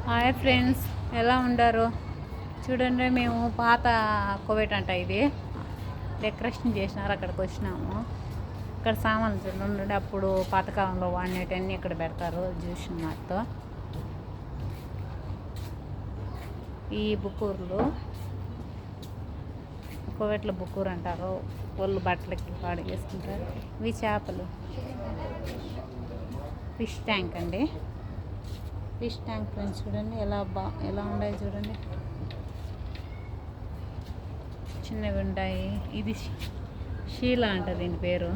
Hi friends, ఎలా ఉండారు? చూడండి, మేము పాత కోవేట్ అంట ఇది డెకరేషన్ చేసినారు. అక్కడికి వచ్చినాము. ఇక్కడ సామాన్లు చూడండి, అప్పుడు పాతకాలంలో వాడినవన్నీ ఇక్కడ పెడతారు. జ్యూస్ మాతో ఈ బుక్కూర్లు కోవేట్లో బుక్కూరు అంటారు. ఒళ్ళు బట్టలకి పాడు చేసుకుంటారు. ఇవి చేపలు. ఫిష్ ట్యాంక్ అండి. ఫిష్ ట్యాంక్ ఫ్రెండ్స్ చూడండి ఎలా ఉన్నాయి చూడండి. చిన్నవి ఉంటాయి. ఇది షీలా అంట దీని పేరు.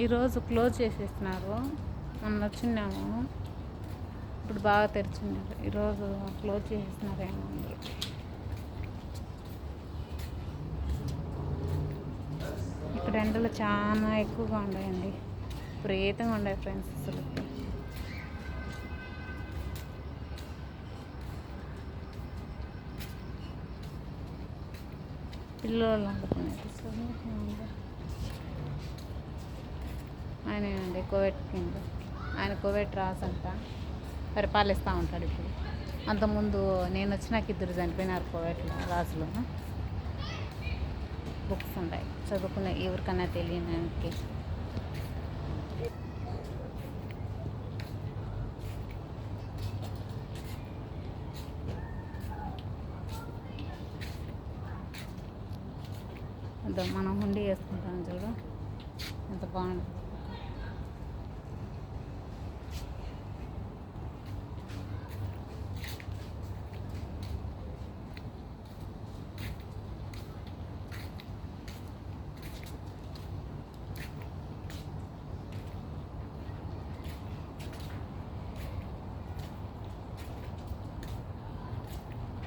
ఈరోజు క్లోజ్ చేసేస్తున్నారు. మొన్న వచ్చినాము, ఇప్పుడు బాగా తెరిచినారు. ఈరోజు క్లోజ్ చేసేస్తున్నారు ఏమో. ఇక్కడ ఎండలు చాలా ఎక్కువగా ఉన్నాయండి. విపరీతంగా ఉన్నాయి ఫ్రెండ్స్. అసలు పిల్లలు అనుకునేది ఆయన అండి కోవేట్ కింద. ఆయన కోవేట్ రాసంట పరిపాలిస్తూ ఉంటాడు. ఇప్పుడు అంతకుముందు నేను వచ్చినాక 2 చనిపోయినారు కోవేట్లో రాజులు. బుక్స్ ఉంటాయి చదువుకునే ఎవరికన్నా తెలియడానికి. అదో మనం హుండీ వేసుకుంటాం చూడు, ఎంత బాగుంది.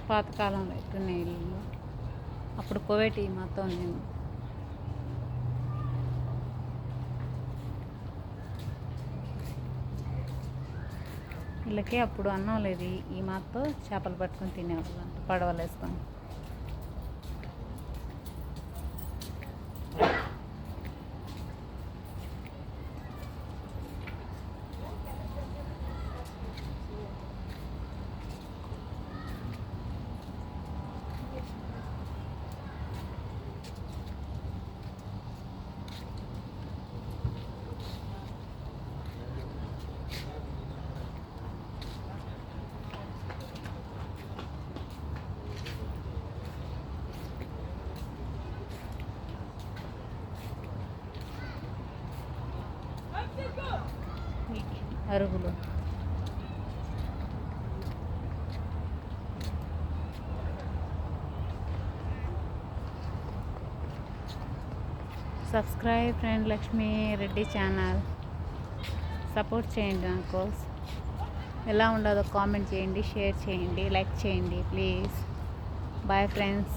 పాతకాలంలో ఎట్టున్నాయి ఇల్లు. అప్పుడు కోవేటి మొత్తం నేను వీళ్ళకి అప్పుడు అన్నం లేదు. ఈ మాతో చేపలు పట్టుకొని తినేవాళ్ళు అంట, పడవలు వేసుకొని. అరుగులు subscribe friend Lakshmi Reddy channel. Support చేయండి నాకు. ఎలా ఉండదో కామెంట్ చేయండి, షేర్ చేయండి, లైక్ చేయండి ప్లీజ్. Bye friends.